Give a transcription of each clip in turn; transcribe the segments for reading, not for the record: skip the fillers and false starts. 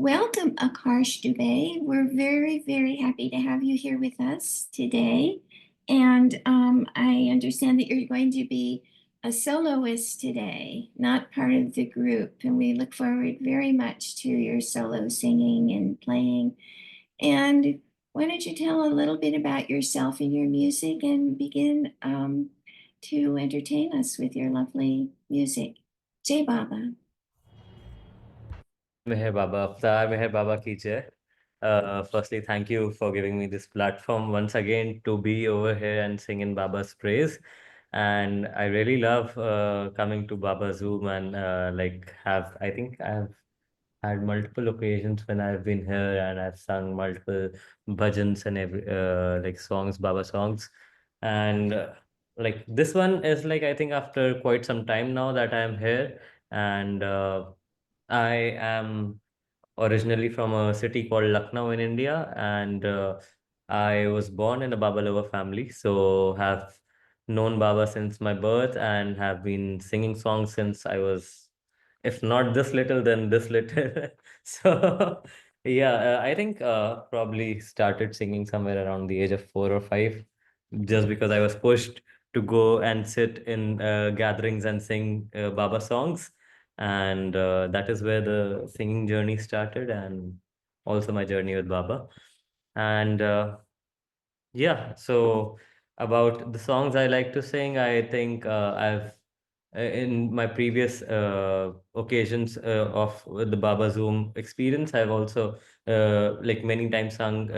Welcome, Akarsh Dubey. We're very, very happy to have you here with us today. And I understand that you're going to be a soloist today, not part of the group. And we look forward very much to your solo singing and playing. And why don't you tell a little bit about yourself and your music and begin to entertain us with your lovely music? Jai Baba. Meher Baba, Avtar Meher Baba ki jai. Firstly, thank you for giving me this platform once again to be over here and sing in Baba's praise. And I really love coming to Baba Zoom and I think I've had multiple occasions when I've been here and I've sung multiple bhajans and like songs, Baba songs. And like this one is like I think after quite some time now that I'm here and I am originally from a city called Lucknow in India, and I was born in a Baba lover family, so have known Baba since my birth and have been singing songs since I was, if not this little, then this little. So yeah, I think probably started singing somewhere around the age of 4 or 5, just because I was pushed to go and sit in gatherings and sing Baba songs, and that is where the singing journey started, and also my journey with Baba. And yeah, so about the songs I like to sing, I think I've in my previous occasions of the Baba Zoom experience, I've also like many times sung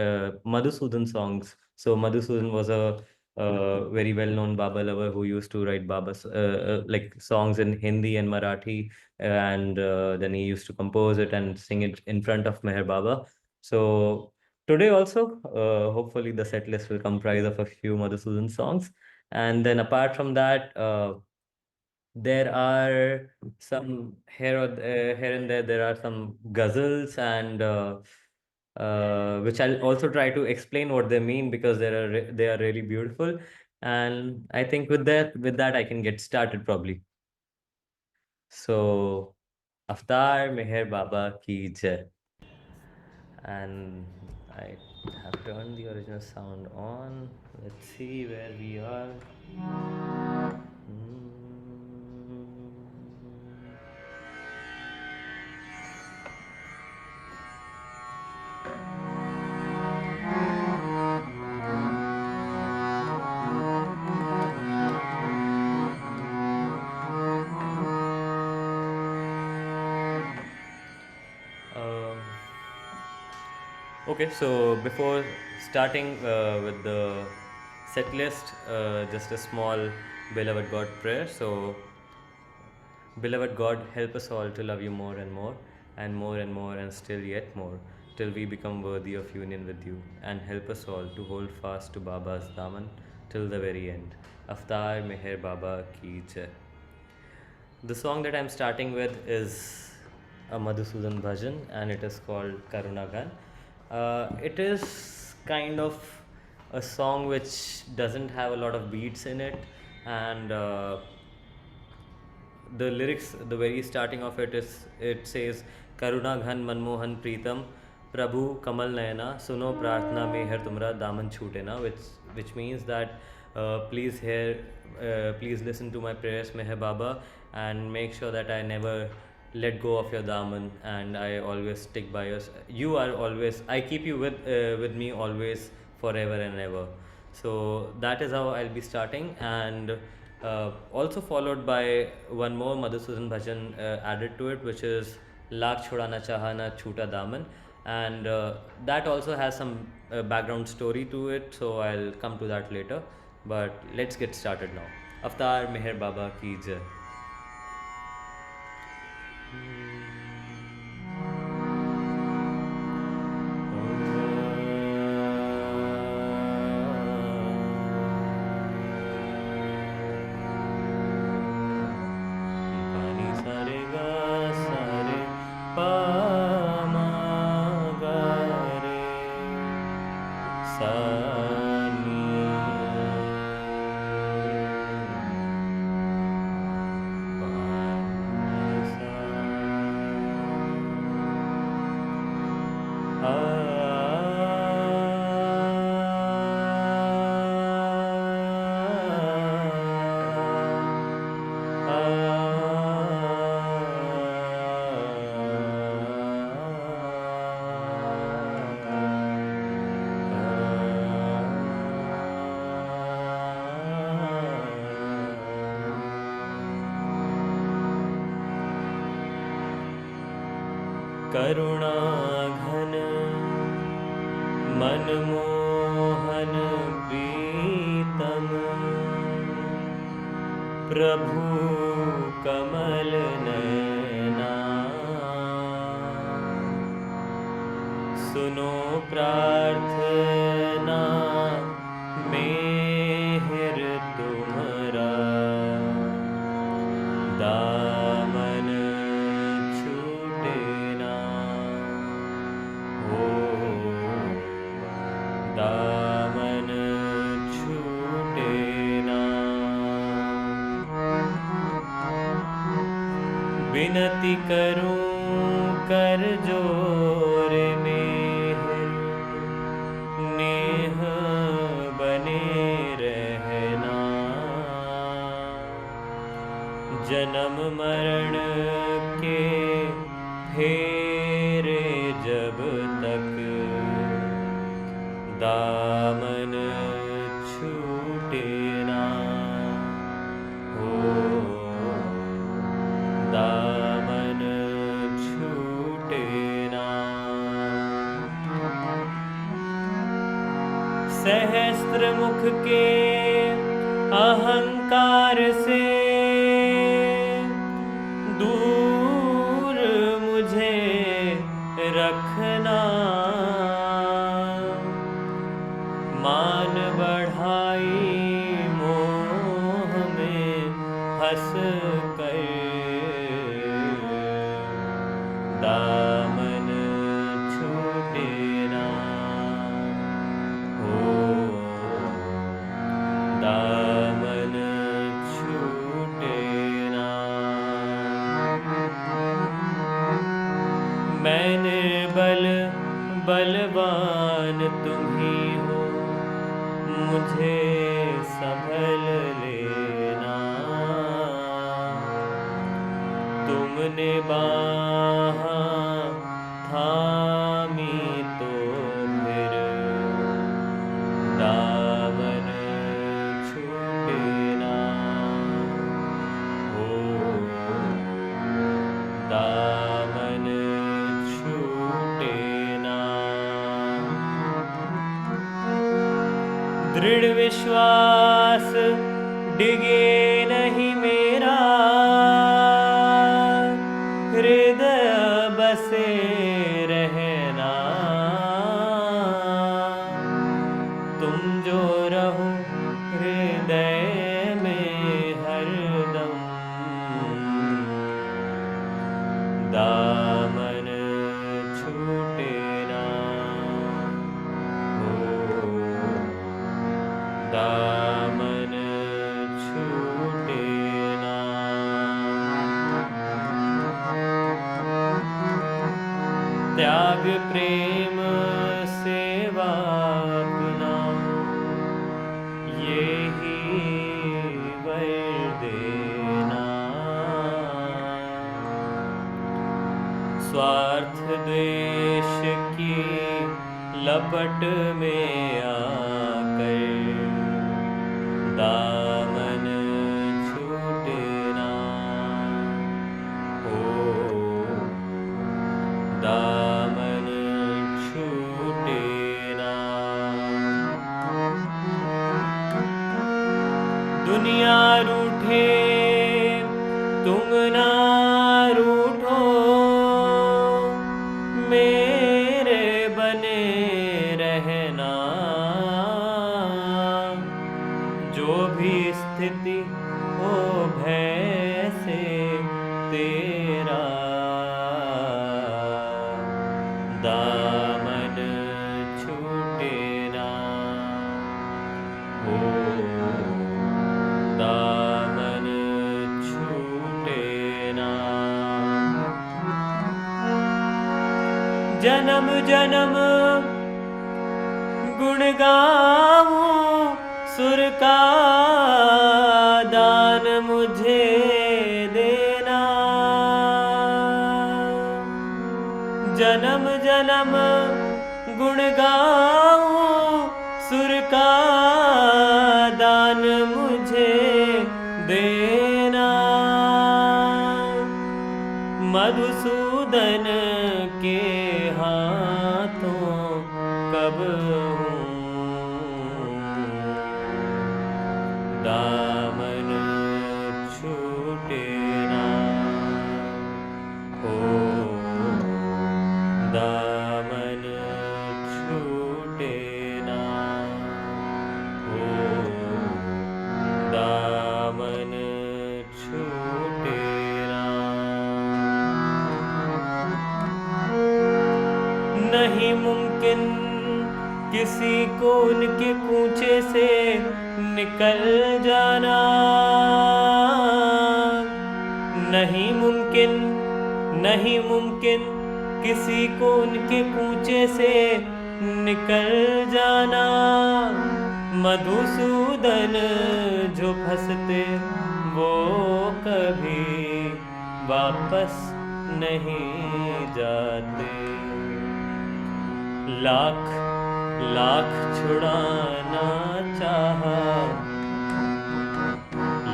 Madhusudan songs. So Madhusudan was a very well-known Baba lover who used to write like songs in Hindi and Marathi, and then he used to compose it and sing it in front of Meher Baba. So today also, hopefully the set list will comprise of a few Madhusudan songs. And then apart from that, there are some here and there are some ghazals and which I'll also try to explain what they mean because they are really beautiful. And I think with that I can get started probably. So, Avtar Meher Baba ki jai. And I have turned the original sound on. Let's see where we are. Um, okay, so before starting with the set list, just a small beloved God prayer. So, beloved God, help us all to love you more and more, and more, and still yet more, till we become worthy of union with you, and help us all to hold fast to Baba's Daman till the very end. Avtar Meher Baba Ki Jai. The song that I'm starting with is a Madhusudan bhajan and it is called Karunagan. It is kind of a song which doesn't have a lot of beats in it, and the lyrics, the very starting of it says Karuna Ghan Manmohan Preetam Prabhu Kamal Nayana Suno Prarthna Meher Tumra Daman Chhutena, which means that please listen to my prayers, Meher Baba, and make sure that I never let go of your daman, and I always stick by us. You are always, I keep you with me always, forever and ever. So that is how I'll be starting, and also followed by one more Madhusudan bhajan added to it, which is Lakh Chhodana Chahana Chuta Daman, and that also has some background story to it. So I'll come to that later. But let's get started now. Avtar Meher Baba ki jai. Pani sare ga sare pa ma ga re sa ni. करुणा घन मनमोहन प्रीतम प्रभु कमल नयना सुनो प्रार्थना मेहर तुम्हारा दामन छूटे ना हो दामन छूटे ना विनती करूं कर जोर मेहर नेह बने रहना जन्म मरण के फेरे जब तक दामन छूटे ना हो दामन छूटे ना सहस्त्र मुख के अहंकार से दूर मुझे रखना मान बढ़ाई मोह में फंस कर दामन छूटे ना हो दामन छूटे ना मैं निर्बल बलवान तुम ही हो मुझे संभल लेना तुमने बाहाँ थामी तो फिर दामन छूटे ना हो दामन छूटे ना दृढ़ विश्वास डिगे नहीं मेरा हृदय बसे रहना तुम जो रहो हृदय में हरदम दामन छूटे ना हो दामन छूटे ना त्याग प्रेम सेवा अपनाओ ये ही वर देना स्वार्थ द्वेष की लपट में आकर दामन छूटे ना हो दामन छूटे ना दुनिया रूठे तुम ना रूठो मेरे बने रहना जो भी स्थिति हो भय से तेरा दामन छूटे ना हो दामन छूटे ना जन्म जन्म गुण गाऊं सुर का दान मुझे देना जन्म जन्म गुण गाऊं सुर का दान मुझे देना मधुसूदन के नहीं मुमकिन किसी को उनके कूचे से निकल जाना, नहीं मुमकिन, नहीं मुमकिन किसी को उनके कूचे से निकल जाना। मधुसूदन जो फंसते वो कभी वापस नहीं जाते। लाख लाख छुड़ाना चाहा,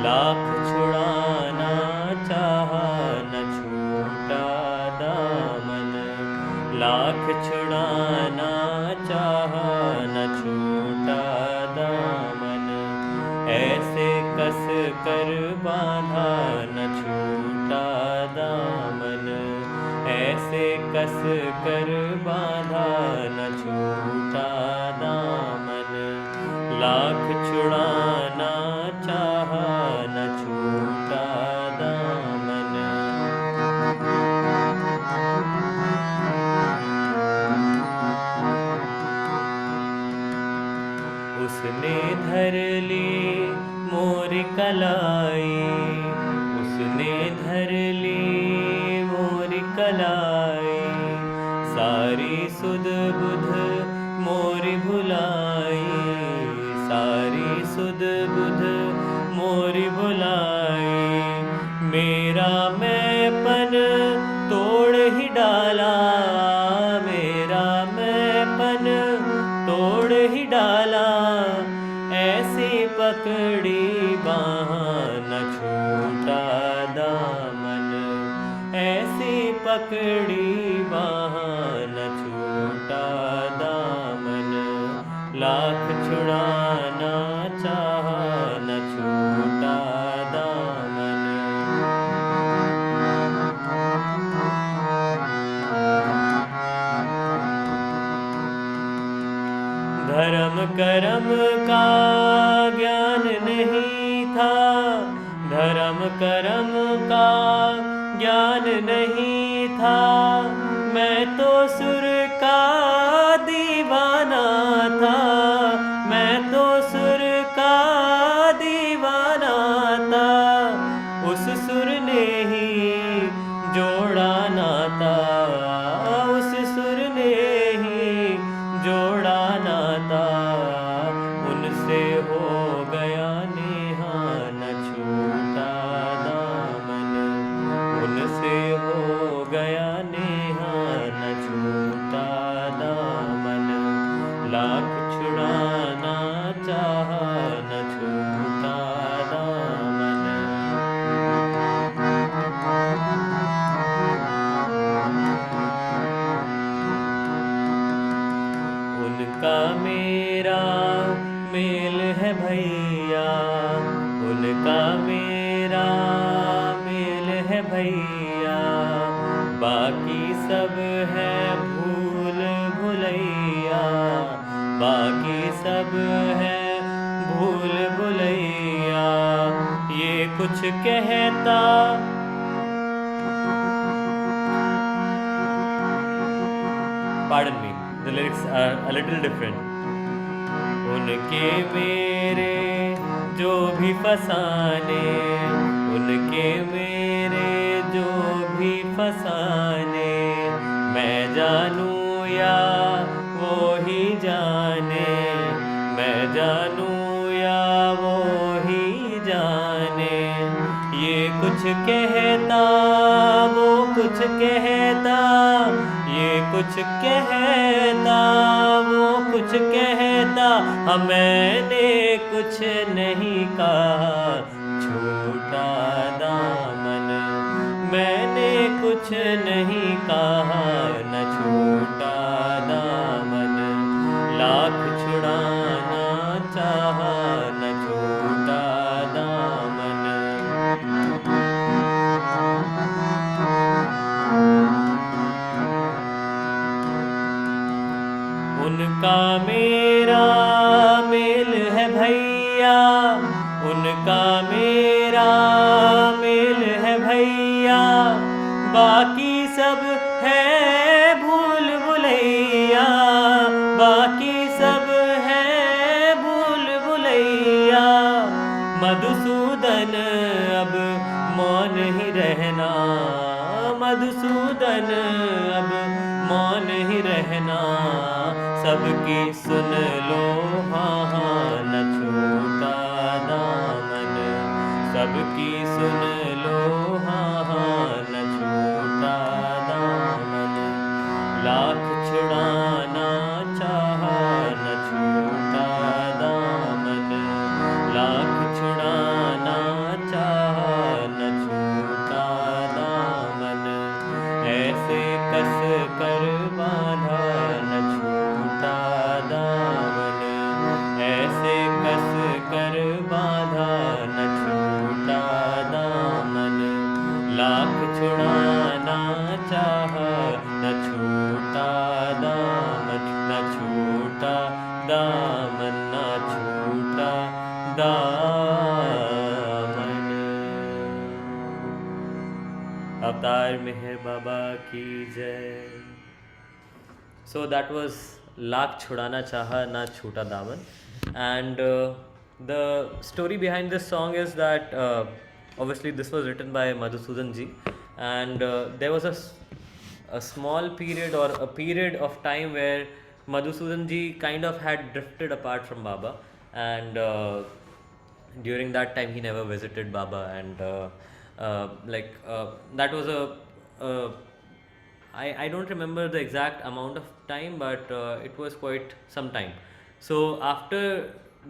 लाख छुड़ाना चाहा न छूटा दामन, लाख छुड़ाना चाहा न छूटा दामन। ऐसे कस कर बांधा न छूटा दामन, ऐसे कस कर बांधा न छूटा दामन। लाख छुड़ाना चाहा न छूटा दामन। उसने धर ली मोरी कलाई, उसने धर ली मोरी कलाई। सारी सुध बुध मोरी भुलाई, सारी सुध बुध मोरी भुलाई। मेरा मैंपन तोड़ ही डाला, मेरा मैंपन तोड़ ही डाला। ऐसी पकड़ी बाह न छूटा दामन, ऐसी पकड़ी बाह न छूटा दामन। लाख छुड़ाना चाहा न छूटा दामन। धर्म करम का ज्ञान नहीं था, धर्म करम का ज्ञान नहीं था। मैं तो सुर का दीवाना था, मैं तो सुर का दीवाना था। उस सुर ने ही जोड़ा नाता, उस सुर ने ही जोड़ा नाता। उनसे हो गया नेहा न छूटा दामन, उनसे हो गया नेहा न छूटा दामन। लाख छुड़ाना चाहा न छूटा दामन। उनका मेरा मेल है भैया, उनका मेरा मेल है भैया। बाकी सब है भूल भुलैया, बाकी सब है भूल भुलैया। ये कुछ कहता Pardon me, the lyrics are a little different. उनके मेरे जो भी फसाने, उनके मेरे जो भी फसाने। मैं जानूं या वो ही जाने, मैं जानूं या वो ही जाने। ये कुछ कहता वो कुछ कहता, ये कुछ कहता वो कुछ कहता। हाँ मैंने कुछ नहीं कहा छूटा दामन, मैंने कुछ नहीं कहा न छूटा दामन। लाख छुड़ाना चाहा न छूटा दामन। उनका मेरा मेल है भैया, उनका मेरा मेल है भैया। बाकी सब है भूल भुलैया, मौन ही रहना, सबकी सुन लो हाँ हाँ न छूटा दामन, सबकी सुन लो हाँ हाँ न छूटा दामन, लाख छुड़ाना चाहा न छूटा दामन, लाख छुड़ाना चाहा न छूटा दामन, ऐसे कस कर बांधा न छूटा दामन, ऐसे कस कर बांधा न छूटा दामन, लाख छुड़ाना चाहा न छूटा दामन, न छूटा दामन, न छूटा दामन। अवतार मेहर बाबा की जय। So that was Laak Chhudana Chaha Na Chhota Daman. And the story behind this song is that obviously this was written by Madhusudan ji, and there was a small period or a period of time where Madhusudan ji kind of had drifted apart from Baba, and during that time he never visited Baba, and that was a I don't remember the exact amount of time, but it was quite some time. So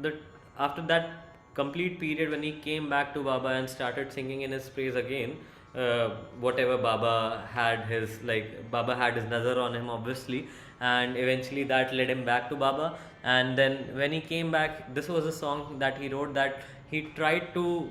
the after that complete period, when he came back to Baba and started singing in his praise again, whatever Baba had his nazar on him, obviously, and eventually that led him back to Baba. And then when he came back, this was a song that he wrote, that he tried to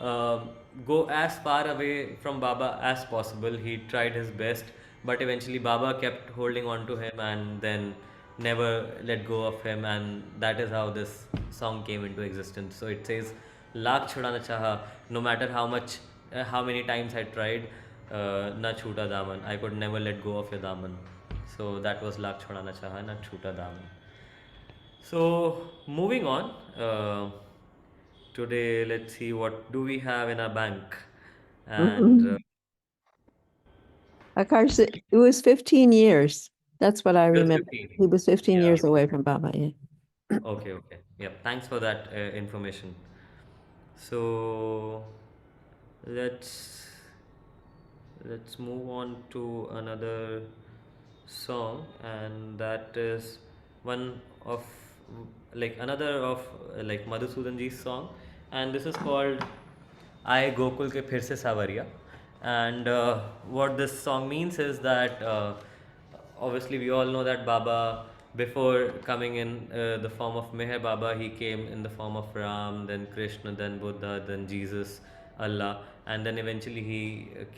uh, go as far away from Baba as possible. He tried his best, but eventually Baba kept holding on to him and then never let go of him, and that is how this song came into existence. So it says, "Laakh chhudana chaha," no matter how many times I tried, na chhuta daman. I could never let go of your daman. So that was "Laakh chhudana chaha, na chhuta daman." So moving on. Today, let's see what do we have in our bank, and Akash, it was 15 years. That's what I it was remember. 15. He was 15 Yeah. years away from Baba. Yeah. Okay, okay. Yeah, thanks for that information. So let's let's move on to another song, and that is one of another of Madhusudan ji's song, and this is called "Aye Gokul ke phir se Sawariya." And what this song means is that obviously we all know that Baba, before coming in the form of Meher Baba, he came in the form of Ram, then Krishna, then Buddha, then Jesus, Allah, and then eventually he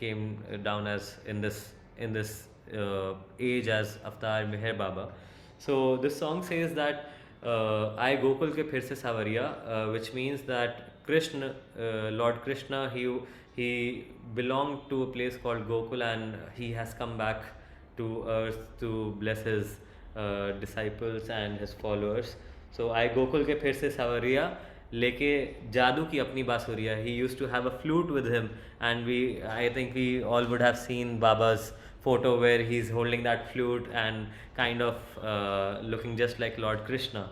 came down as in this age as Avatar Meher Baba. So this song says that I Gokul ke phir se Sawariya, which means that Krishna, Lord Krishna, he belonged to a place called Gokul, and he has come back to earth to bless his disciples and his followers. So I Gokul ke phir se Sawariya, leke jadoo ki apni basuriya. He used to have a flute with him, and I think we all would have seen Baba's photo where he's holding that flute and kind of looking just like Lord Krishna.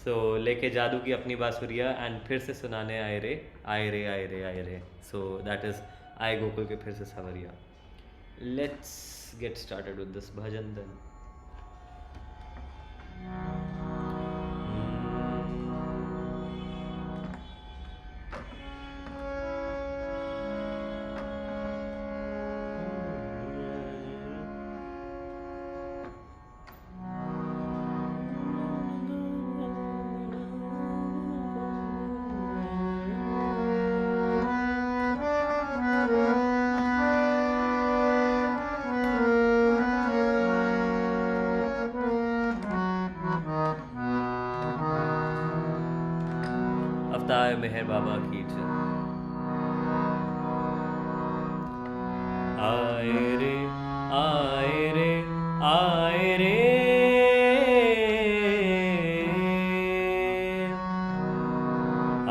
So leke jadoo ki apni basuriya, and phir se sunane aaye re, aaye re, aaye re, aaye re. So that is I Gokul ke phir se Sawariya. Let's get started with this bhajan then. अवतार मेहर बाबा की जय। आए रे आए रे आए रे,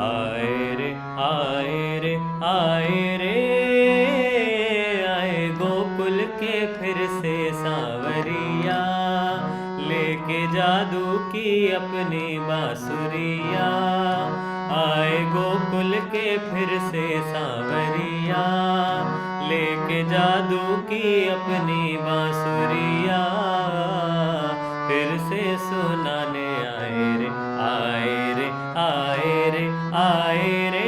आए रे आए रे आए रे, आए गोकुल के फिर से सांवरिया, लेके जादू की अपनी बांसुरिया, आए गोकुल के फिर से सांवरिया, लेके जादू की अपनी बांसुरिया, फिर से सुनाने आए रे, आए रे, आए रे, आए रे,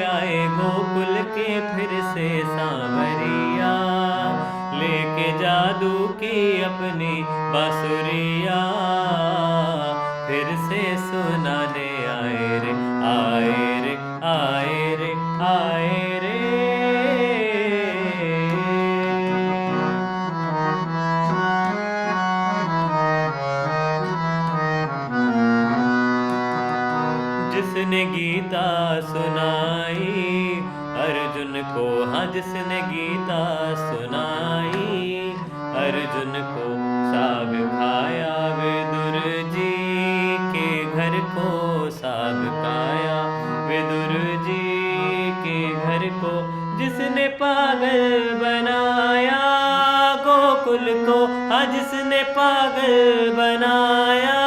आए गोकुल के फिर से सांवरिया, लेके जादू की अपनी बांसुरिया, फिर से सुनाने आए रे, आए रे, आए रे, आए रे। जिसने गीता सुनाई अर्जुन को, हाँ जिसने गीता सुनाई अर्जुन को, साग खाया विदुर जी के घर को, साग खाया विदुर जी के घर को, जिसने पागल बनाया गोकुल को, हाँ जिसने पागल बनाया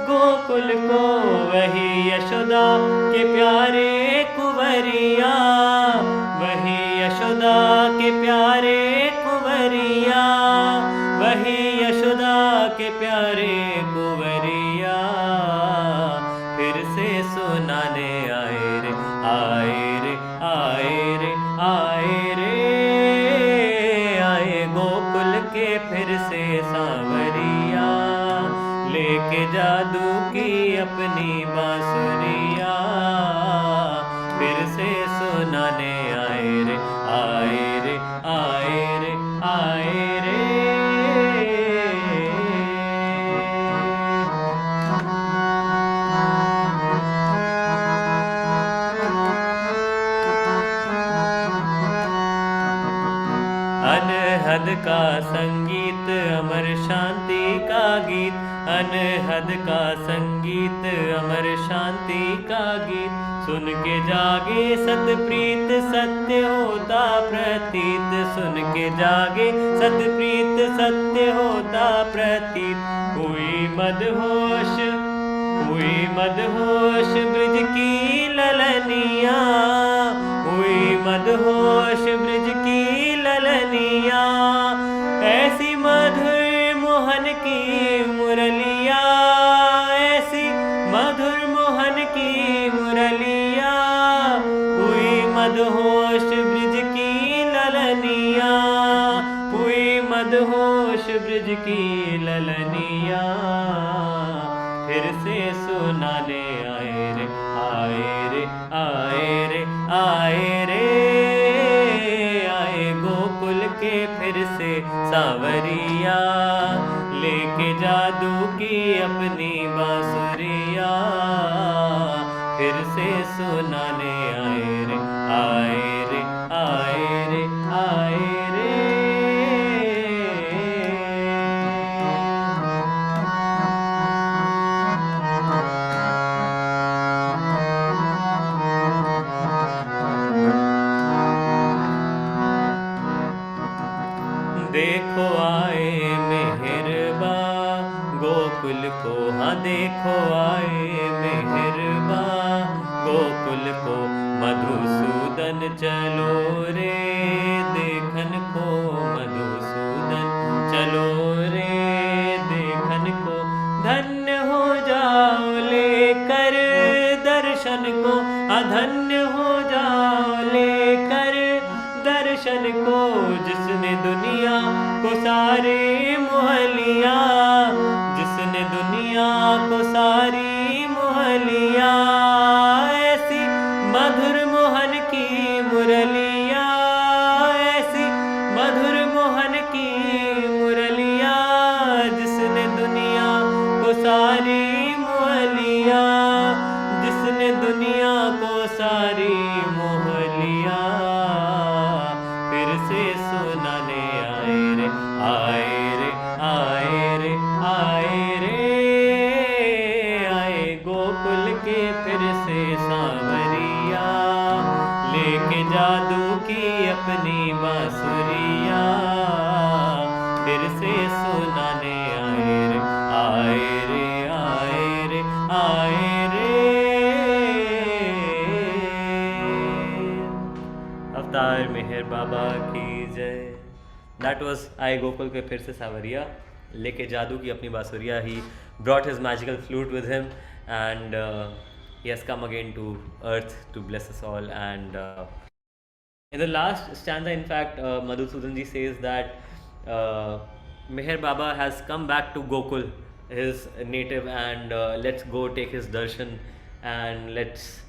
गोकुल को, वही यशोदा के प्यारे कुंवरिया, वही यशोदा के प्यारे कुंवरिया, वही यशोदा के प्यारे कुंवरिया, फिर से सुनाने आए रे, आए रे, आए रे, आए रे, आए गोकुल के फिर से सांवरिया, लेके जादू की अपनी बांसुरिया, फिर से सुनाने आए रे, आए रे, आए रे, आए रे। अनहद का संगीत अमर शांति का गीत, अनहद का संगीत अमर शांति का गीत, सुन के जागे सतप्रीत सत्य होता प्रतीत, सुन के जागे सतप्रीत सत्य होता प्रतीत, हुई मदहोश, हुई मदहोश ब्रज की ललनिया, हुई मदहोश ब्रज की ललनिया, ऐसी मधुर मोहन की मुरलिया, ऐसी मधुर मोहन की मुरलिया, हुई मदहोश ब्रज की ललनिया, हुई मदहोश ब्रज की ललनिया, फिर से सुनाने आए रे, आए रे, आए रे, आए रे, आए गोकुल के फिर से सांवरिया, लेके जादू की अपनी बांसुरिया, फिर से सुनाने आए रे, आए रे, आए रे, आए रे। देखो आए मेहरबा गोकुल को, हाँ देखो आए मेहरबा गोकुल को, मधुसूदन चलो रे देखन को, मधुसूदन चलो रे देखन को, धन्य हो जाओ लेकर दर्शन को, अधन्य हो जाओ लेकर दर्शन को, जिसने दुनिया को सारे मोहलिया, जिसने दुनिया को सारी मोहलिया, ऐसी मधुर मोहन की मुरलिया, ऐसी मधुर मोहन की मुरलिया, जिसने दुनिया को सारी मोहलिया, जिसने दुनिया को सारी मोहलिया, फिर से सुनाने आए रे, आए रे, आए रे, आए रे, आए गोकुल के फिर से सांवरिया, लेके जादू की अपनी बांसुरिया, फिर से सुनाने आए बाबा की जय. That was I गोकुल के फिर से सावरिया लेके जादू की अपनी बांसुरिया. He brought his magical flute with him and he has come again to earth to bless us all. And in the last stanza, in fact, Madhusudan ji says that Meher Baba has come back to Gokul, his native, and let's go take his darshan and let's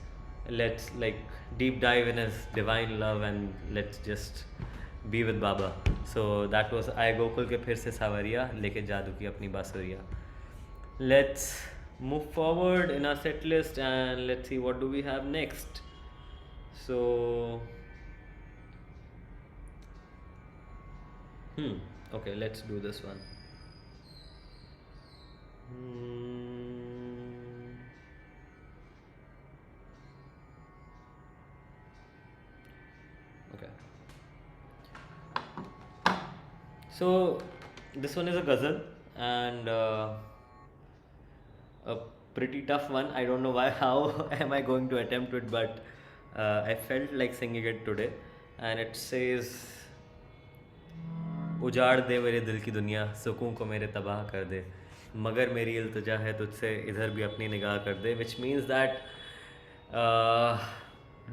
like deep dive in his divine love and let's just be with Baba. So that was I Gokul ke phir se Sawariya leke jadoo ki apni बांसुरिया. Let's move forward in our set list and let's see what do we have next. So okay, let's do this one. Okay. So this one is a ghazal and a pretty tough one. I don't know why, how am I going to attempt it, but I felt like singing it today. And it says, उजाड़ दे मेरे दिल की दुनिया, सुकून को मेरे तबाह कर दे, मगर मेरी इल्तिजा है तुझसे, इधर भी अपनी निगाह कर दे. Which means that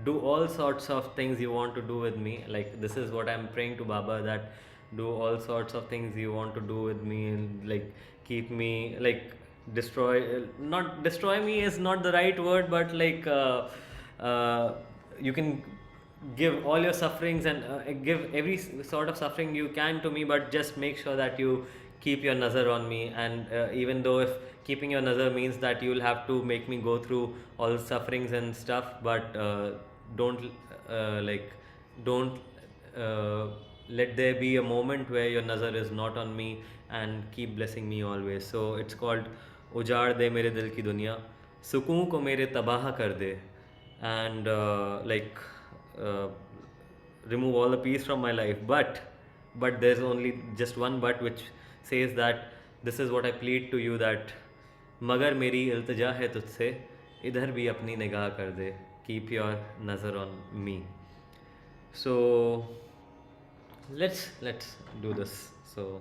do all sorts of things you want to do with me. Like this is what I'm praying to Baba, that do all sorts of things you want to do with me and like keep me like not destroy me is not the right word, but like you can give all your sufferings and give every sort of suffering you can to me, but just make sure that you keep your nazar on me. And even though if keeping your nazar means that you'll have to make me go through all the sufferings and stuff, but don't don't let there be a moment where your nazar is not on me, and keep blessing me always. So it's called उजाड़ दे मेरे दिल की दुनिया, सुकून को मेरे तबाह कर दे. And remove all the peace from my life, but there's only just one but, which says that this is what I plead to you, that मगर मेरी इल्तिजा है तुझसे, इधर भी अपनी निगाह कर दे, keep your nazar on me. So let's do this. So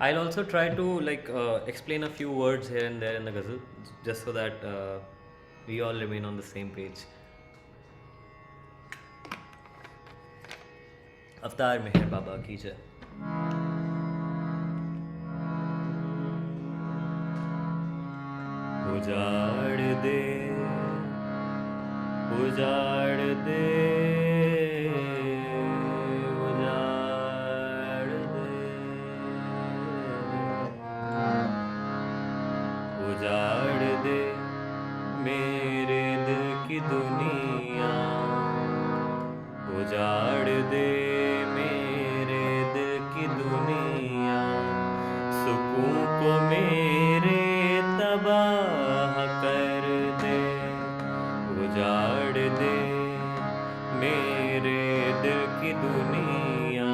I'll also try to explain a few words here and there in the ghazal, just so that we all remain on the same page. अवतार मेहर बाबा की जय. उजाड़ दे उजाड़ दे उजाड़ दे उजाड़ दे मेरे दिल की दुनिया, उजाड़ दे मेरे दिल की दुनिया, सुकून को मेरे तबाह कर दे, उजाड़ दे मेरे दिल की दुनिया,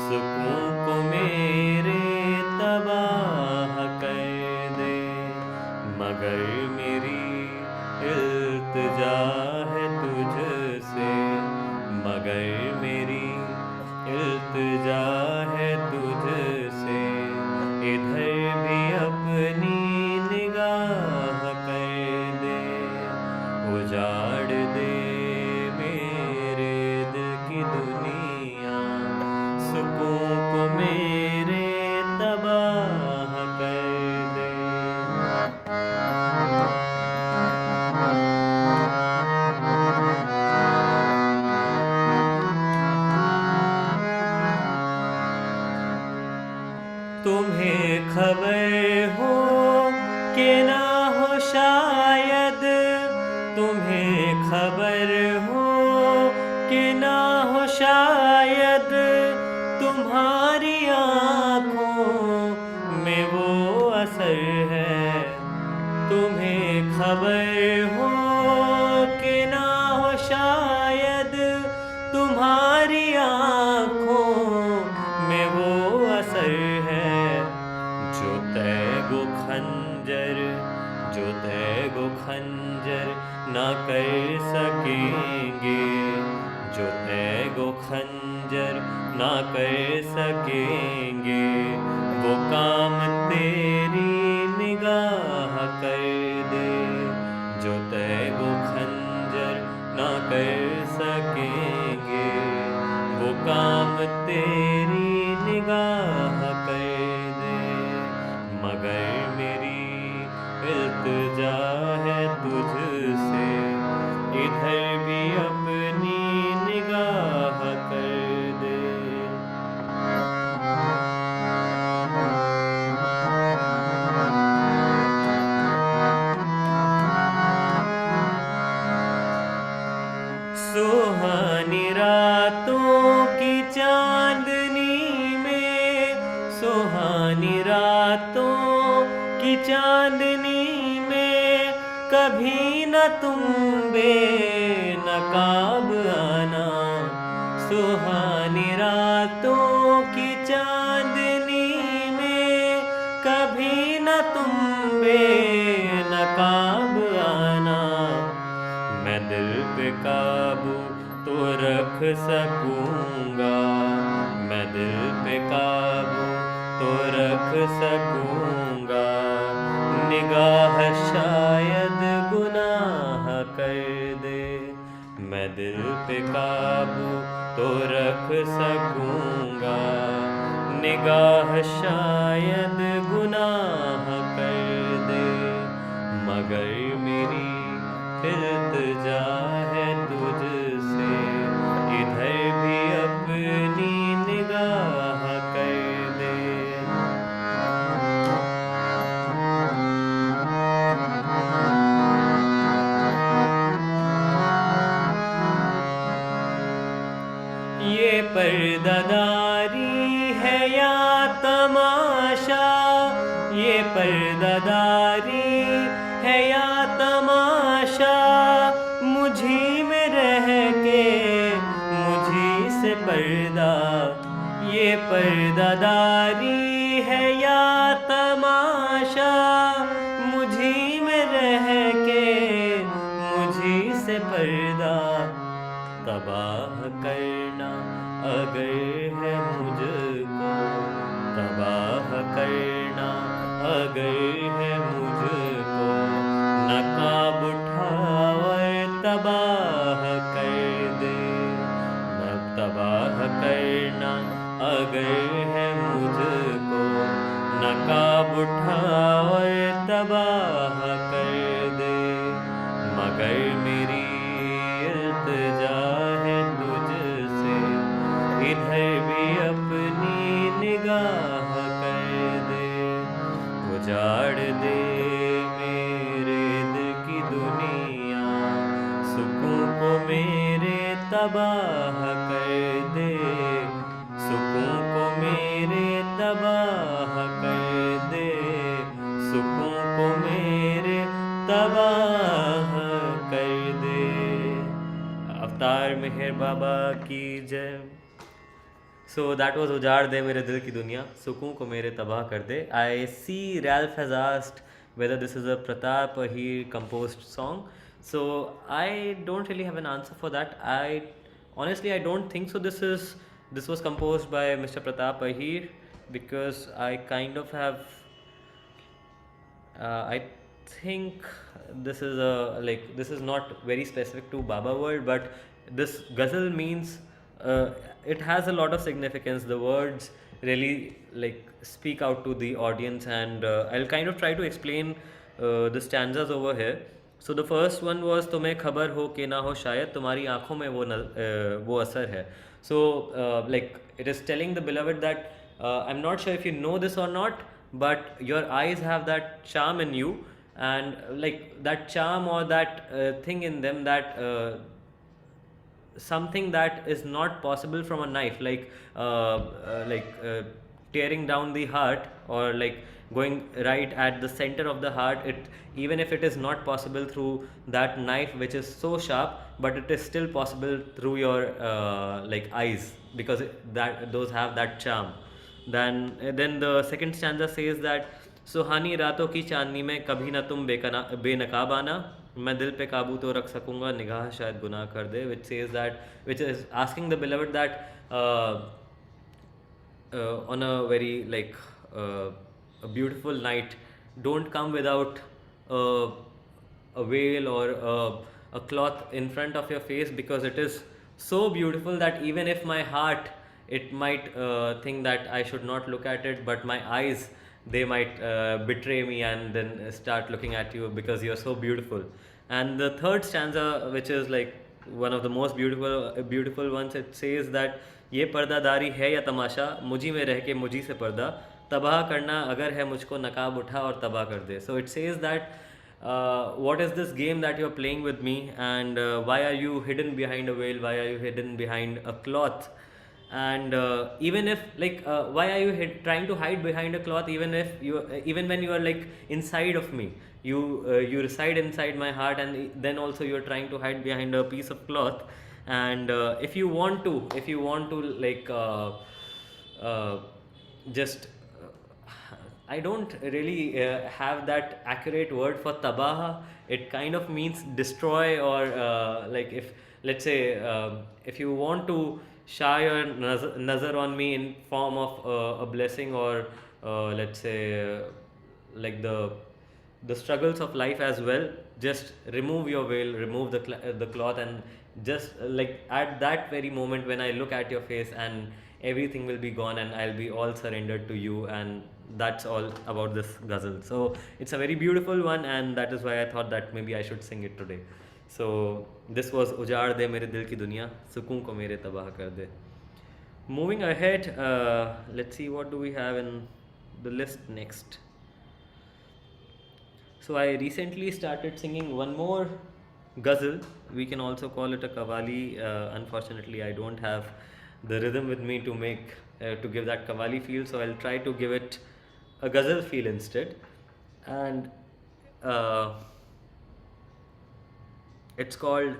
सुकून को मेरे तबाह कर दे, मगर मेरी इल्तिजा है तुझसे, मगर मेरी इल्तिजा है तुझसे, इधर भी अपनी निगाह कर दे, उजाड़ दे मेरे दिल की दुनिया, सुकून को मेरे तबाह कर दे. तुम्हें खबर हो कि ना हो शायद तुम्हारी आँखों में वो असर है, तुम्हें खबर हो कि ना हो शायद तुम्हारी आँखों में वो असर है, जो तैगो खंजर ना कर सकेंगे, जो तैगो खंजर ना कर सकेंगे, वो काम तेरी निगाह कर दे, जो तैगो खंजर ना कर सकेंगे, वो काम तेरी निगाह कर दे, मगर मेरी इल्तिजा है तुझसे, इधर भी अपनी निगाह कर दे। सुहानी रातों की चांदनी में, सुहानी रातों की चांदनी में, कभी न तुम बेनकाब आना, सुहानी रातों की चांदनी में, कभी न तुम बेनकाब आना, मैं दिल पे काबू तो रख सकूंगा, मैं दिल पे काबू तो रख सकूंगा, निगाह शायद गुनाह कर दे, मैं दिल पे काबू तो रख सकूंगा, निगाह शायद गुनाह कर दे, मगर मेरी इल्तिजा है तुझसे, इधर भी अपनी निगाह कर दे। ये पर्दादारी है या तमाशा, ये पर्दादारी है या तमाशा, मुझी में रह के मुझी से पर्दा, ये पर्दादारी है या तमाशा, मुझी में रह के मुझी से पर्दा, तबाह करना अगर है मुझको, तबाह करना अगर है मुझको, नकाब उठा और तबाह कर दे, तबाह करना अगर है मुझको, नकाब उठा और तबाह कर दे, मगर मेरी इल्तिजा है तुझसे, इधर भी अपनी निगाह कर दे, उजाड़ दे मेरे दिल की दुनिया, सुकून को मेरे तबाह कर दे, सुकून को मेरे तबाह कर दे, सुकून को मेरे तबाह कर दे। अवतार मेहर बाबा की जय। So that was उजाड़ दे मेरे दिल की दुनिया, सुकून को मेरे तबाह कर दे. I see Ralph has asked whether this is a Pratap Ahir composed song. So I don't really have an answer for that. Honestly I don't think so. This was composed by Mr. Pratap Ahir, because I kind of have I think this is not very specific to Baba world, but this ghazal means it has a lot of significance. The words really speak out to the audience, and I'll kind of try to explain the stanzas over here. So the first one was तुम्हें खबर हो कि ना हो शायद तुम्हारी आंखों में वो असर है. So it is telling the beloved that I'm not sure if you know this or not, but your eyes have that charm in you, and like that charm or that thing in them, that something that is not possible from a knife, like tearing down the heart, or like going right at the center of the heart. It, even if it is not possible through that knife which is so sharp, but it is still possible through your like eyes, because that those have that charm. Then the second stanza says that, सुहानी रातों की चांदनी में कभी ना तुम बेनकाब आना, मैं दिल पे काबू तो रख सकूंगा, निगाह शायद गुनाह कर दे, which says that, which is asking the beloved that on a very like a beautiful night, don't come without uh, a veil or a cloth in front of your face, because it is so beautiful that even if my heart, it might think that I should not look at it, but my eyes, they might betray me and then start looking at you because you're so beautiful. And the third stanza, which is like one of the most beautiful ones, it says that, ये पर्दादारी है या तमाशा, मुझी में रह के मुझी से पर्दा, तबाह करना अगर है मुझको, नकाब उठा और तबाह कर दे. So it says that what is this game that you're playing with me, and why are you hidden behind a veil, why are you hidden behind a cloth, and even if like why are you trying to hide behind a cloth, even if you even when you are like inside of me, you reside inside my heart, and then also you're trying to hide behind a piece of cloth. And if you want to like just I don't really have that accurate word for tabaha. It kind of means destroy, or like, if let's say if you want to shower your nazar on me in form of a blessing, or let's say like the struggles of life as well, just remove your veil, remove the cloth, and just like at that very moment when I look at your face, and everything will be gone, and I'll be all surrendered to you. And that's all about this ghazal. So it's a very beautiful one, and that is why I thought that maybe I should sing it today. So this was उजाड़ दे मेरे दिल की दुनिया, सुकून को मेरे तबाह कर दे. Moving ahead, let's see what do we have in the list next. So I recently started singing one more ghazal. We can also call it a qawwali. Unfortunately, I don't have the rhythm with me to make to give that qawwali feel, so I'll try to give it a ghazal feel instead. And it's called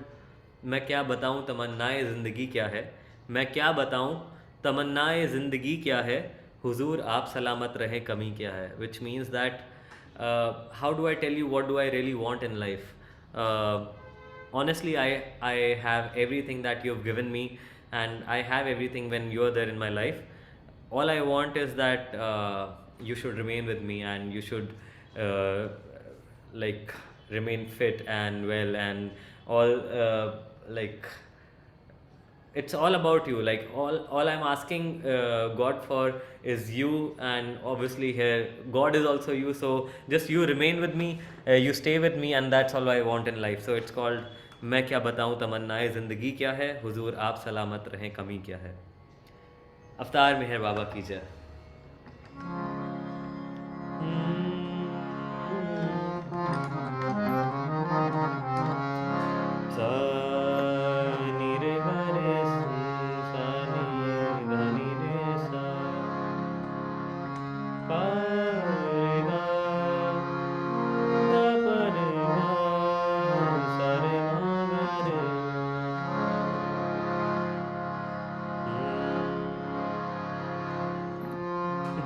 मैं क्या बताऊँ तमन्नाए ज़िंदगी क्या है, मैं क्या बताऊँ तमन्नाए ज़िंदगी क्या है, हुजूर आप सलामत रहें कमी क्या है. Which means that how do I tell you what do I really want in life? Honestly, I have everything that you've given me, and I have everything when you're there in my life. All I want is that you should remain with me, and you should like remain fit and well, and all like it's all about you. Like all I'm asking God for is you, and obviously here God is also you. So just you remain with me, you stay with me, and that's all I want in life. So it's called मैं क्या बताऊँ तमन्नाए ज़िंदगी क्या है, हुजूर आप सलामत रहें कमी क्या है. अवतार मेहर बाबा की जय.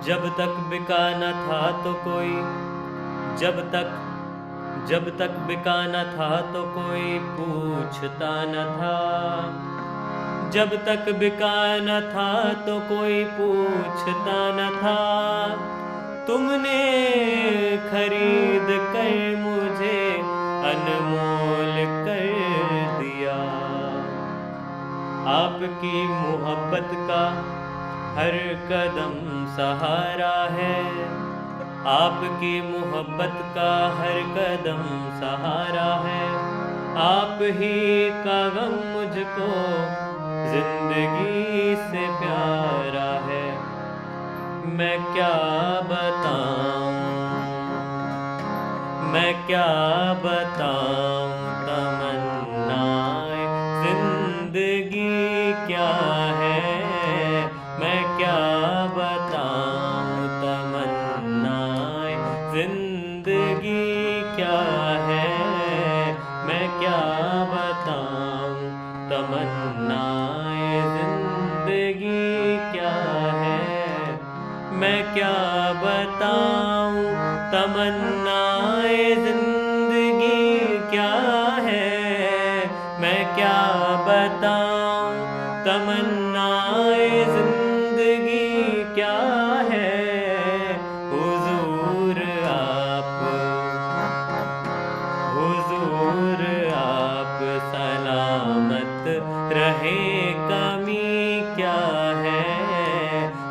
जब तक बिका न था तो कोई, जब तक बिका न था तो कोई पूछता न था, जब तक बिका न था तो कोई पूछता न था, तुमने खरीद कर मुझे अनमोल कर दिया. आपकी मोहब्बत का हर कदम सहारा है, आपकी मोहब्बत का हर कदम सहारा है, आप ही का गम मुझको जिंदगी से प्यारा है. मैं क्या बताऊं, मैं क्या बताऊं तमन्नाएं जिंदगी क्या है, मैं क्या बताऊं तमन्नाएं जिंदगी क्या है, मैं क्या बताऊं तमन्नाएं जिंदगी क्या है, मैं क्या बताऊं तमन्नाएं जिंदगी क्या है, मैं क्या बताऊं तमन्नाएं जिंदगी क्या है। हुजूर आप सलामत रहे कमी क्या है,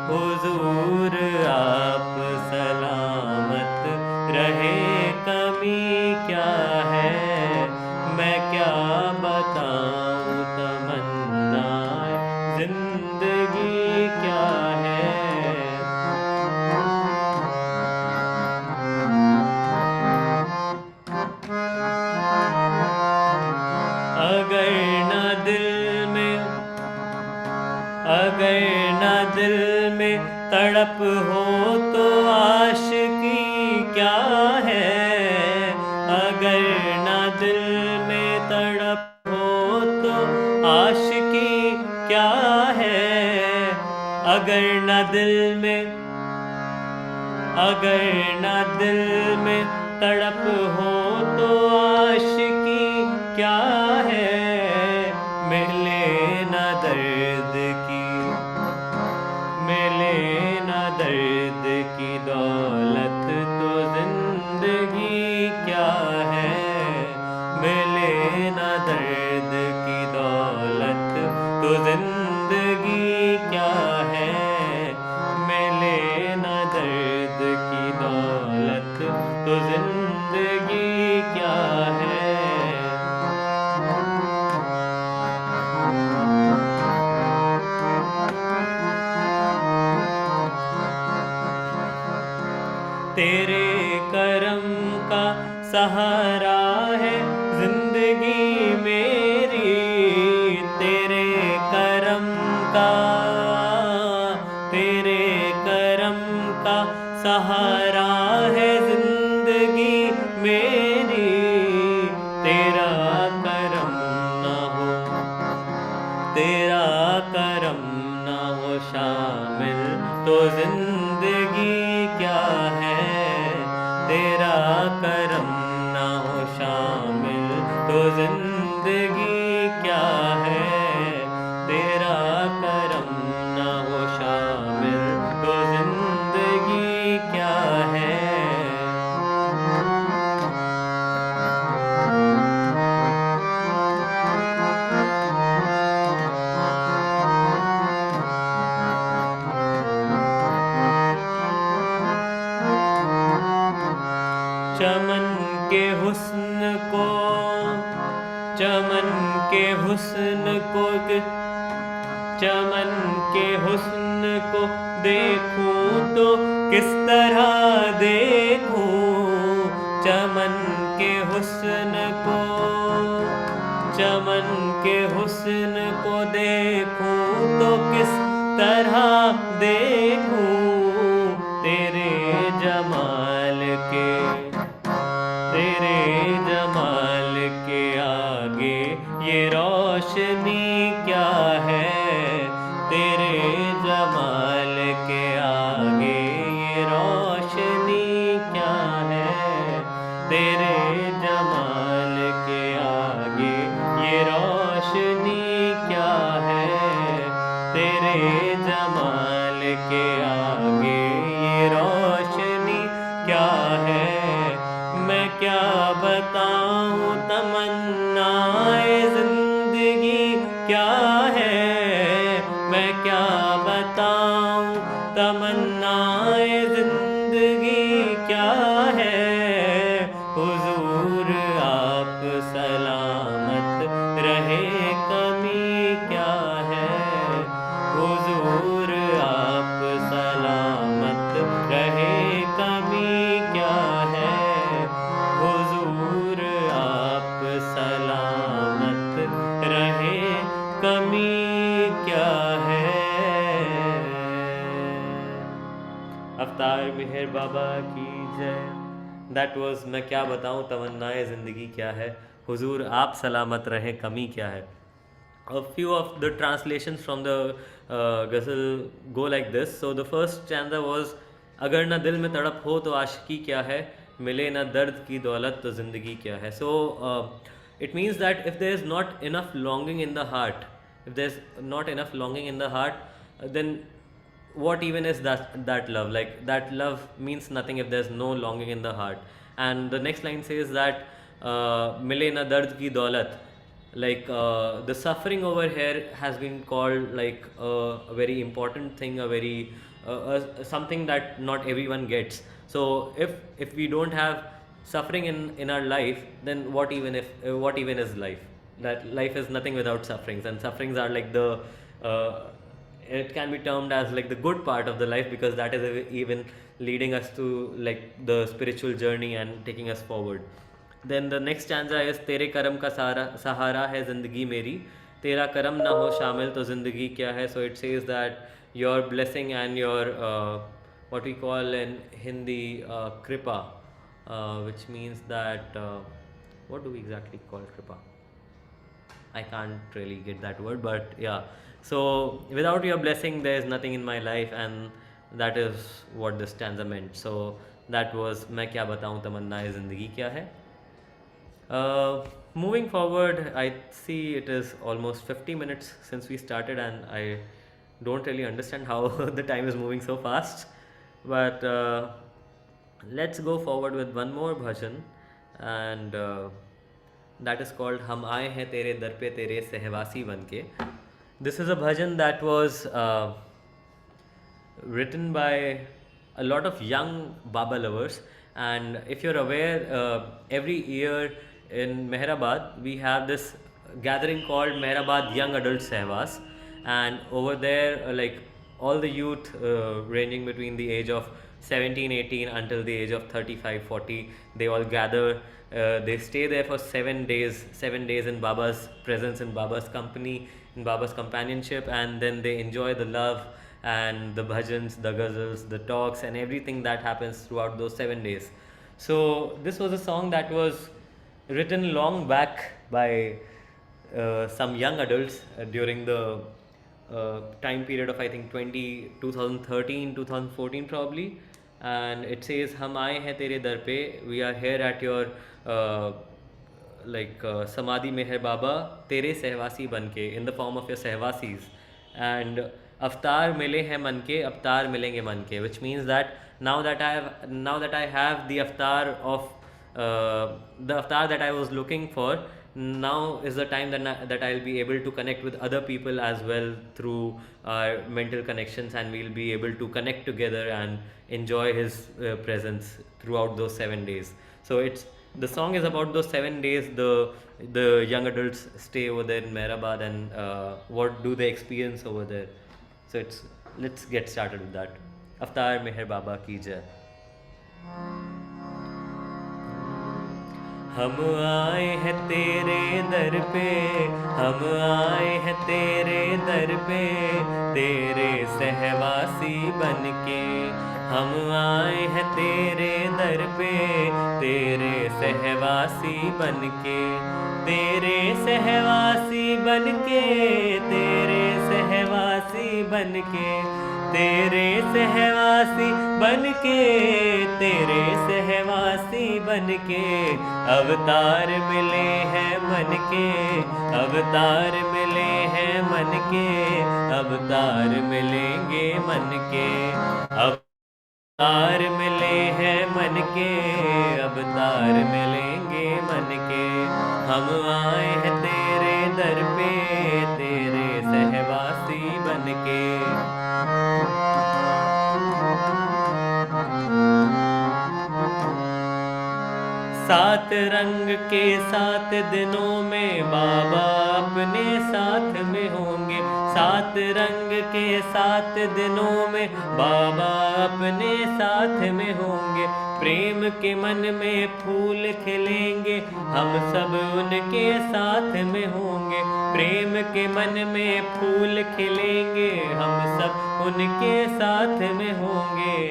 हुजूर आप सलामत रहे कमी क्या है, मैं क्या बताऊं तमन्नाएं जिंदगी क्या है। अगर न दिल में तड़प हो तो आशिकी क्या है, अगर न दिल में तड़प हो तो आशिकी क्या है, अगर न दिल में तड़प हो तो आशिकी क्या है, मिले न दर्द की दौलत तो जिंदगी क्या है, मिले न दर्द की दौलत तो जिंदगी क्या है, मिले न दर्द की दौलत तो जिंदगी क्या है। तेरे करम का सहारा है जिंदगी मेरी, तेरे करम का सहारा है जिंदगी मेरी, तेरा करम न हो शामिल तो जिंदगी क्या है, तेरा करम न हो शामिल तो जिंदगी क्या है, तेरा करम न हो शामिल तो जिंदगी क्या है। चमन के हुस्न को देखूं तो किस तरह देखूं, चमन के हुस्न को देखूं तो किस तरह देखूं, तेरे जमाल के आगे ये रोशनी क्या है, तेरे जमाल के आगे ये रोशनी क्या है, तेरे जमाल के आगे ये रोशनी क्या है, तेरे जमाल के आगे ये रोशनी क्या है, मैं क्या बताऊं तमन्नाएं जिंदगी क्या है, मैं क्या बताऊं तमन्नाएं जिंदगी क्या है। हुजूर आप सलामत रहे कमी क्या है, हुजूर आप सलामत रहे कमी क्या है, अवतार मेहर बाबा की जय। दैट वाज मैं क्या बताऊं तमन्नाए ज़िंदगी क्या है, हुजूर आप सलामत रहें कमी क्या है। A few of the translations from the ghazal go like this. So the first stanza was, अगर ना दिल में तड़प हो तो आशिकी क्या है, मिले ना दर्द की दौलत तो ज़िंदगी क्या है. So it means that if there is not enough longing in the heart, if there's not enough longing in the heart, then what even is that love? Like that love means nothing if there's no longing in the heart. And the next line says that mile na dard ki daulat, like the suffering over here has been called like a very important thing, a very something that not everyone gets. So if we don't have suffering in our life, then what even is life? That life is nothing without sufferings, and sufferings are like the it can be termed as like the good part of the life, because that is even leading us to like the spiritual journey and taking us forward. Then the next stanza is, तेरे करम का सहारा है ज़िंदगी मेरी, तेरा करम ना हो शामिल तो ज़िंदगी क्या है. So it says that your blessing and your what we call in Hindi kripa, which means that what do we exactly call kripa? I can't really get that word, but yeah. So without your blessing, there is nothing in my life, and that is what this stanza meant. So that was मैं क्या बताऊँ तमन्नाए ज़िंदगी क्या है. Moving forward, I see it is almost 50 minutes since we started, and I don't really understand how the time is moving so fast. But let's go forward with one more bhajan, and that is called हम आए हैं तेरे दर पे तेरे सहवासी बनके. This is a bhajan that was written by a lot of young Baba lovers. And if you're aware, every year in Mehrabad we have this gathering called Mehrabad Young Adult Sehwas, and over there like all the youth ranging between the age of 17, 18 until the age of 35, 40, they all gather. They stay there for 7 days in Baba's presence, in Baba's company, in Baba's companionship, and then they enjoy the love and the bhajans, the ghazals, the talks, and everything that happens throughout those 7 days. So this was a song that was written long back by some young adults during the time period of I think 2013, 2014 probably. And it says, हम आए हैं तेरे दर पे, we are here at your समाधि में है बाबा तेरे सहवासी बनके, in the form of your सहवासीज. And अवतार मिले हैं मन के, अवतार मिलेंगे मन के, which means that now that I have the avatar of the avatar that I was looking for, now is the time that I'll be able to connect with other people as well through our mental connections, and we'll be able to connect together and enjoy his presence throughout those 7 days. So the song is about those 7 days. The young adults stay over there in Mehrabad, and what do they experience over there. So let's get started with that. Avatar Meher Baba ki jai. हम आए हैं तेरे दर पे, हम आए हैं तेरे दर पे तेरे सहवासी बनके. हम आए हैं तेरे दर पे तेरे सहवासी बनके, तेरे सहवासी बनके, तेरे सहवासी बनके, तेरे सहवासी बनके, तेरे सहवासी बनके. अवतार मिले हैं मन के, अवतार मिले हैं मन के, अवतार मिलेंगे मन के. अवतार मिले हैं मन के, अवतार मिलेंगे मन के. हम आए हैं तेरे दर पे तेरे सहवासी बनके. सात रंग के 7 दिनों में बाबा अपने साथ में होंगे. 7 रंग के 7 दिनों में बाबा अपने साथ में होंगे. प्रेम के मन में फूल खिलेंगे, हम सब उनके साथ में होंगे. प्रेम के मन में फूल खिलेंगे, हम सब उनके साथ में होंगे।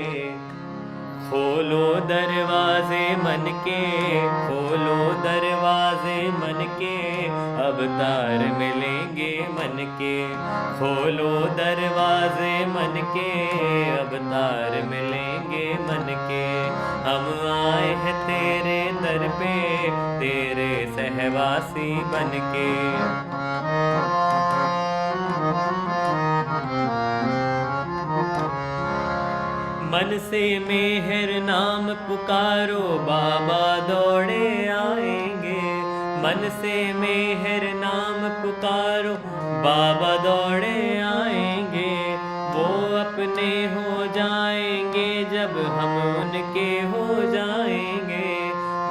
खोलो दरवाजे मन के, खोलो दरवाजे मन के, अब तार मिलेंगे मन के। खोलो दरवाजे मन के, अब तार मिलेंगे मन के। हम आए हैं तेरे दर पे, तेरे सहवासी बन के। मन से मेहर नाम पुकारो, बाबा दौड़े आएंगे। मन से मेहर नाम पुकारो, बाबा दौड़े आएंगे। वो अपने हो जाएंगे जब हम उनके हो जाएंगे।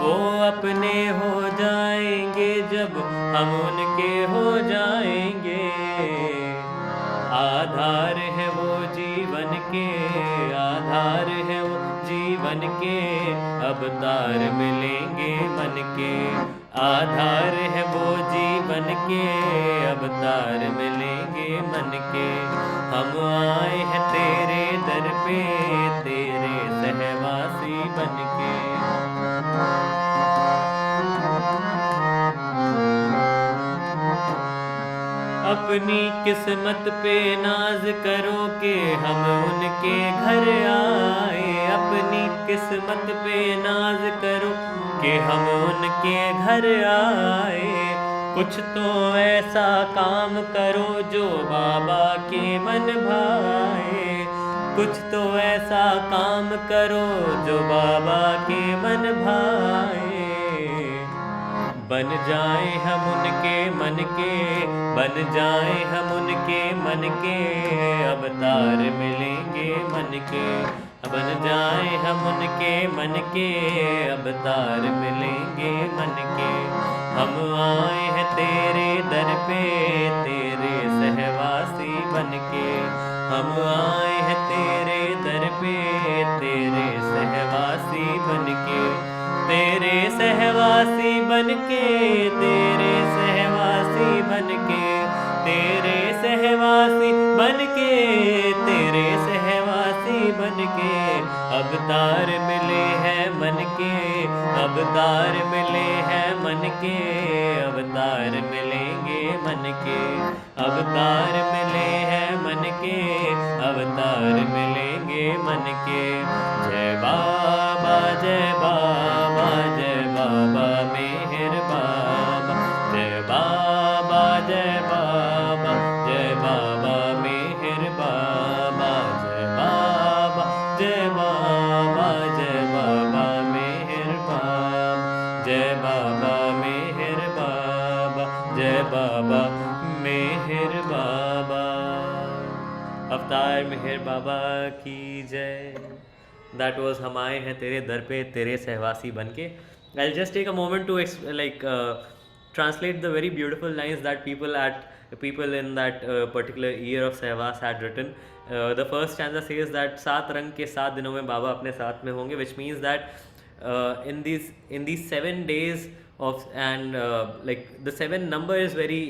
वो अपने हो जाएंगे जब हम उनके हो जाएंगे। आधार है वो जीवन के, आधार है वो जीवन के, अब तार मिलेंगे मन के। आधार है वो जीवन के, अब तार मिलेंगे मन के। हम आए हैं तेरे दर पे, तेरे सहवासी बन के। अपनी किस्मत पे नाज करो कि हम उनके घर आए। अपनी किस्मत पे नाज करो कि हम उनके घर आए। कुछ तो ऐसा काम करो जो बाबा के मन भाए। कुछ तो ऐसा काम करो जो बाबा के मन भाए। बन जाए हम उनके मन के, बन जाए हम उनके मन के, अब तार मिलेंगे मन के। बन जाए हम उनके मन के, अब तार मिलेंगे मन के। हम आए हैं तेरे दर पे, तेरे सहवासी बन के। हम आए हैं तेरे दर पे, तेरे सहवासी बन के। तेरे सहवासी बन के, तेरे सहवासी बन के, तेरे सहवासी बन के, तेरे सहवासी बन के। अब तार मिले हैं मन के, अब तार मिले हैं मन के, अब तार मिलेंगे मन के। अब तार मिले हैं मन के, अब तार मिलेंगे मन के। जय बाबा, जय बाबा, जय बाबा मेहर बाबा। जय बाबा, जय बाबा, जय बाबा मेहर बाबा। जय बाबा, जय बाबा, जय बाबा मेहर बाबा। जय बाबा मेहर बाबा, जय बाबा मेहर बाबा। अवतार मेहर बाबा की जय। That was हम आए हैं तेरे दर पे, तेरे सहवासी बन के. I'll just take a moment to translate the very beautiful lines that people in that particular year of Sehwas had written. The first stanza says that 7 रंग के 7 दिनों में बाबा अपने साथ में होंगे, which means that in these 7 days of the 7 number is very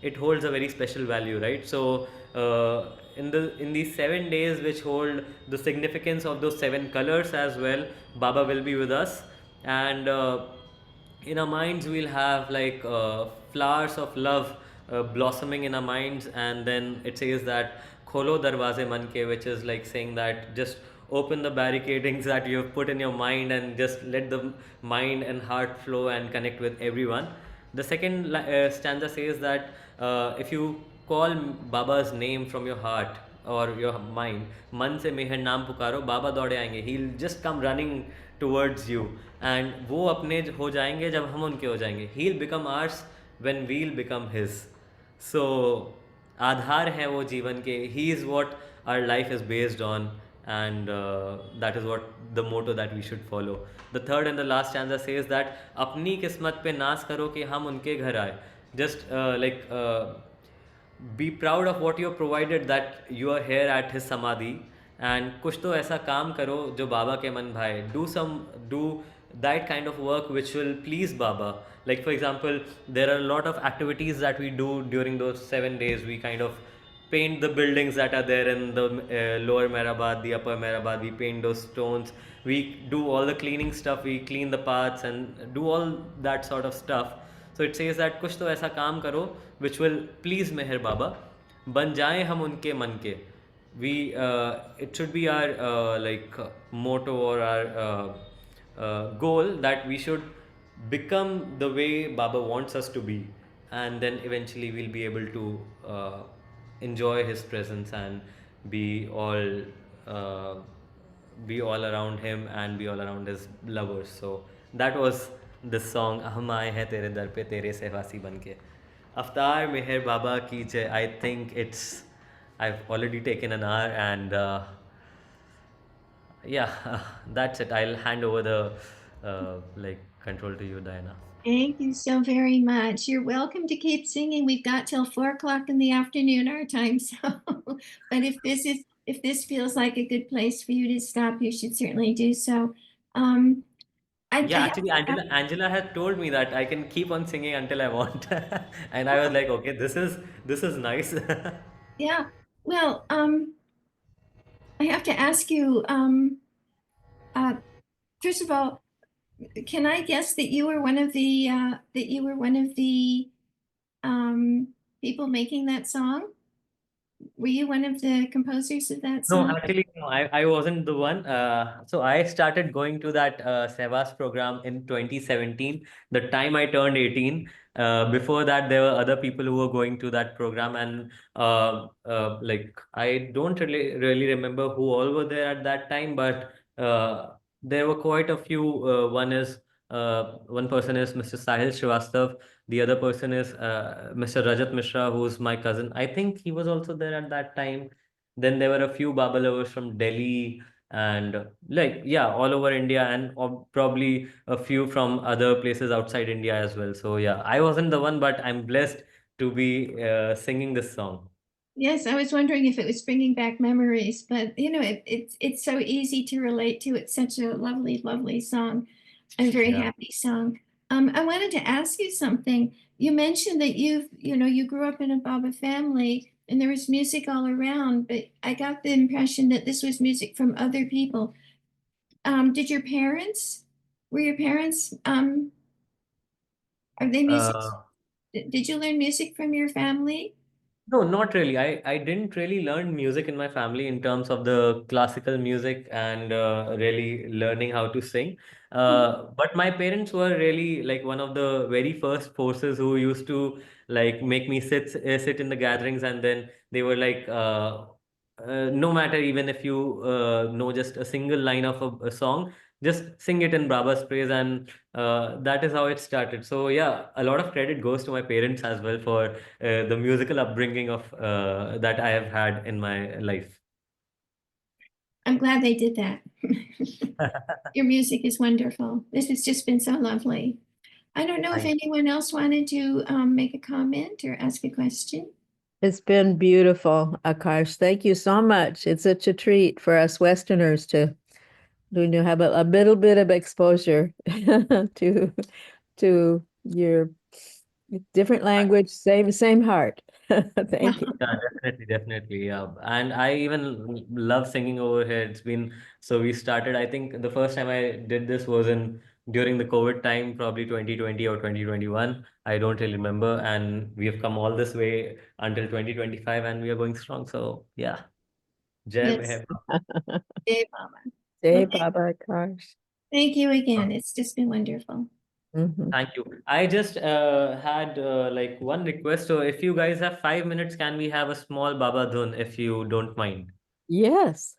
it holds a very special value, right? So in these 7 days, which hold the significance of those 7 colors as well, Baba will be with us, and in our minds we'll have flowers of love blossoming in our minds. And then it says that kholo darwaze man ke, which is like saying that just open the barricadings that you have put in your mind and just let the mind and heart flow and connect with everyone. The second stanza says that if you call Baba's name from your heart or your mind, मन से मेहर नाम पुकारो, बाबा दौड़े आएंगे. He'll just come running towards you, and वो अपने हो जाएंगे जब हम उनके हो जाएंगे. He'll become ours when we'll become his. So आधार है वो जीवन के. He is what our life is based on, and that is what the motto that we should follow. The third and the last stanza says that अपनी किस्मत पे नाज करो कि हम उनके घर आए. Just be proud of what you have provided, that you are here at his samadhi, and कुछ तो ऐसा काम करो जो बाबा के मन भाए. Do that kind of work which will please Baba, Like for example, there are a lot of activities that we do during those 7 days. We kind of paint the buildings that are there in the lower Mehrabad, the upper Mehrabad. We paint those stones. We do all the cleaning stuff. We clean the paths and do all that sort of stuff. So it says that कुछ तो ऐसा काम करो which will please मेहर बाबा, बन जाए हम उनके मन के. We it should be our motto or our goal that we should become the way Baba wants us to be, and then eventually we'll be able to enjoy his presence and be all uh, be all around him and be all around his lovers. So that was this song, हम आए हैं तेरे दर पे तेरे सहवासी बन के. अवतार मेहर बाबा की जय. I think I've already taken an hour, and yeah, that's it. I'll hand over the control to you, Diana. Thank you so very much. You're welcome to keep singing. We've got till 4 o'clock in the afternoon our time. So, but if this feels like a good place for you to stop, you should certainly do so. I Yeah, have actually, Angela had told me that I can keep on singing until I want, and I was like, okay, this is nice. yeah. Well, I have to ask you, first of all, can I guess that you were one of the people making that song? Were you one of the composers of that No, song? actually, no, I wasn't the one. So I started going to that Sevas program in 2017, the time I turned 18. Before that, there were other people who were going to that program, and I don't really remember who all were there at that time, but there were quite a few. One person is Mr. Sahil Srivastav. The other person is Mr. Rajat Mishra, who's my cousin. I think he was also there at that time. Then there were a few Baba lovers from Delhi and yeah, all over India, and probably a few from other places outside India as well. So yeah, I wasn't the one, but I'm blessed to be singing this song. Yes, I was wondering if it was bringing back memories, but it's so easy to relate to. It's such a lovely, lovely song, a very Yeah. happy song. I wanted to ask you something. You mentioned that you grew up in a Baba family and there was music all around, but I got the impression that this was music from other people. Did your parents, were your parents, are they musicians? Uh, Did you learn music from your family? No, not really. I didn't really learn music in my family in terms of the classical music and really learning how to sing. But my parents were really like one of the very first forces who used to like make me sit in the gatherings, and then they were like, no matter even if you know just a single line of a song, just sing it in Baba's praise, and that is how it started. So yeah, a lot of credit goes to my parents as well for the musical upbringing of that I have had in my life. I'm glad they did that. Your music is wonderful. This has just been so lovely. I don't know if Thank anyone else wanted to make a comment or ask a question. It's been beautiful, Akash. Thank you so much. It's such a treat for us Westerners to have a little bit of exposure to your different language, same heart. Thank you. Yeah, definitely, yeah. And I even love singing over here. So we started, I think the first time I did this was during the COVID time, probably 2020 or 2021. I don't really remember. And we have come all this way until 2025 and we are going strong. So yeah. Jai Yes. Meher. Jai Baba. Jai Okay. Baba, Akash. Thank you again. It's just been wonderful. Mhm. Thank you. I just had like one request. So if you guys have 5 minutes, can we have a small Baba Dhun if you don't mind? Yes.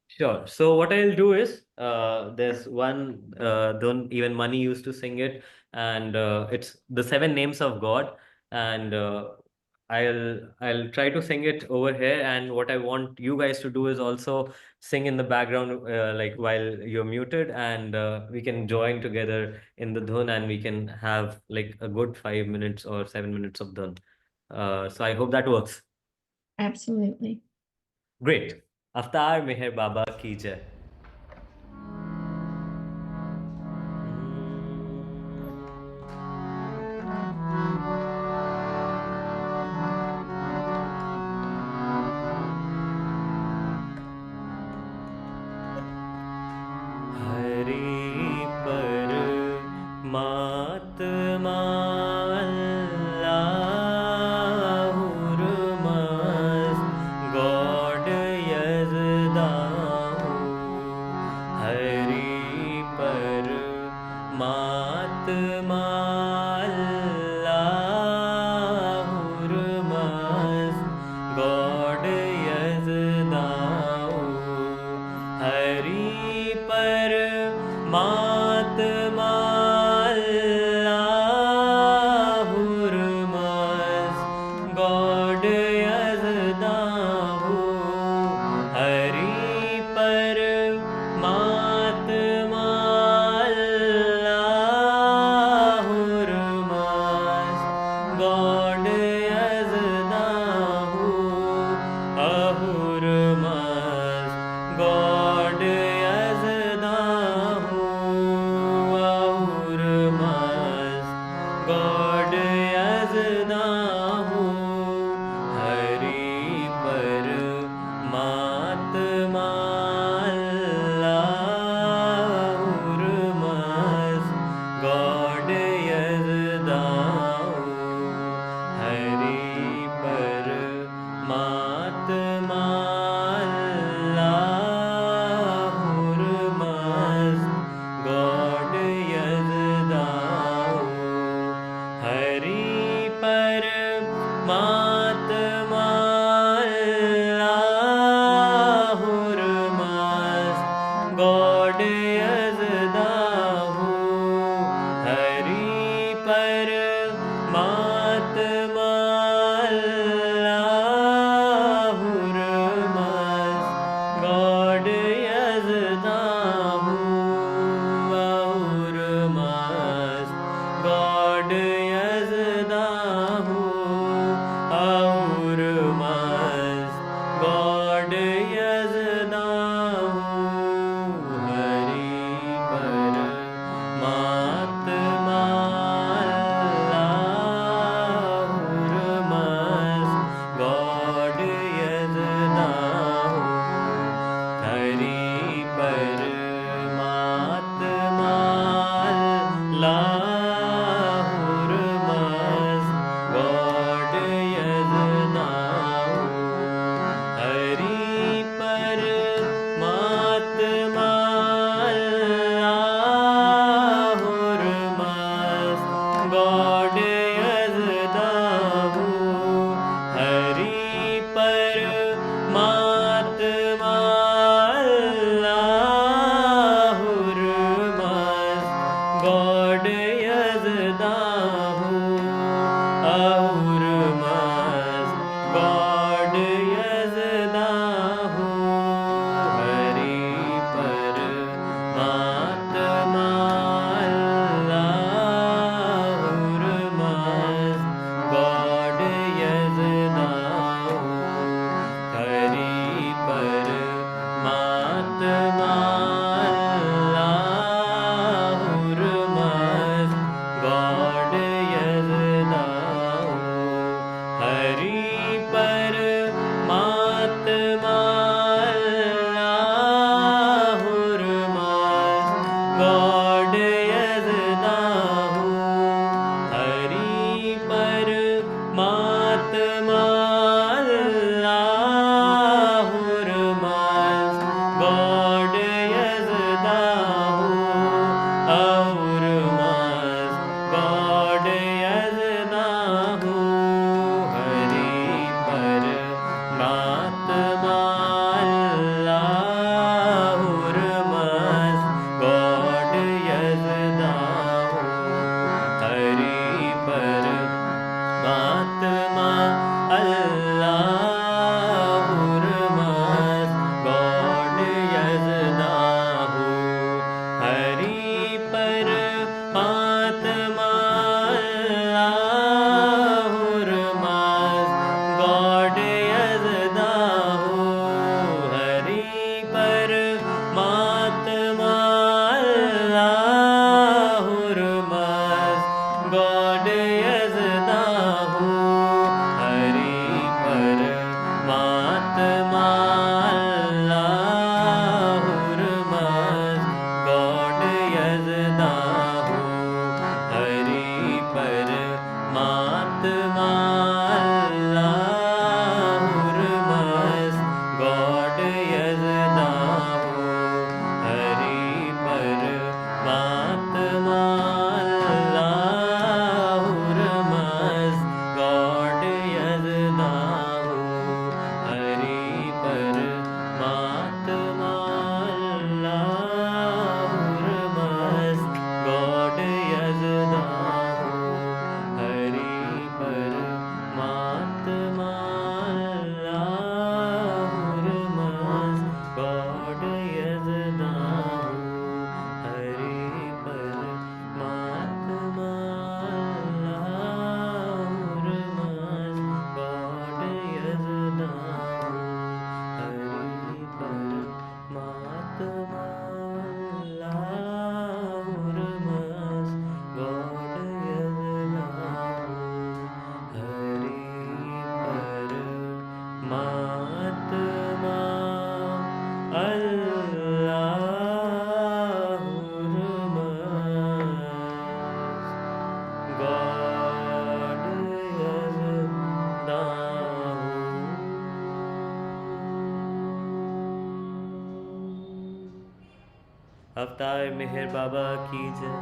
Sure. So what I'll do is there's one don't even Mani used to sing it, and it's the seven names of God, and I'll try to sing it over here. And what I want you guys to do is also sing in the background, like while you're muted, and we can join together in the dhun, and we can have like a good 5 minutes or 7 minutes of dhun. So I hope that works. Absolutely. Great. Avtar Meher Baba ki jai. Matma Allahur Mast God Yazdau Hari Paramatma Allahur Mast God Yazdau Hari Paramatma Allahur Mast God Yazdau Ahur Mast God Yazdau Ahur Mast God Yazdau Hari Paramatma Allahur Mast God Yazdau Hari Paramatma Allahur Mast God Yazdau Hari Paramatma Allahur Mast God Yazdau Hari Paramatma Allahur Mast God Yazdau Ahur Mast God Yazdau Hari Paramatma Allahur Mast God Yazdau Hari Paramatma Allahur Mast God Yazdau Hari Paramatma Allahur Mast God Yazdau Hari Paramatma Allahur Mast God Yazdau Ahur Mast God Yazdau Hari Paramatma Allahur Mast God Yazdau Hari Paramatma Allahur Mast God Yazdau Hari Paramatma Allahur Mast God Yazdau Hari Paramatma Allahur Mast God Yazdau Hari अवतार मेहर बाबा की जय,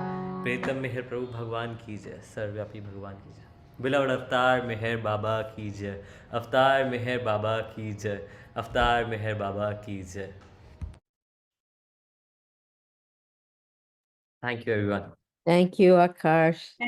प्रीतम मेहर प्रभु भगवान की जय, सर्वव्यापी भगवान की जय। Beloved अवतार मेहर बाबा की जय, अवतार मेहर बाबा की जय, अवतार मेहर बाबा की जय। Thank you everyone. Thank you, Akash.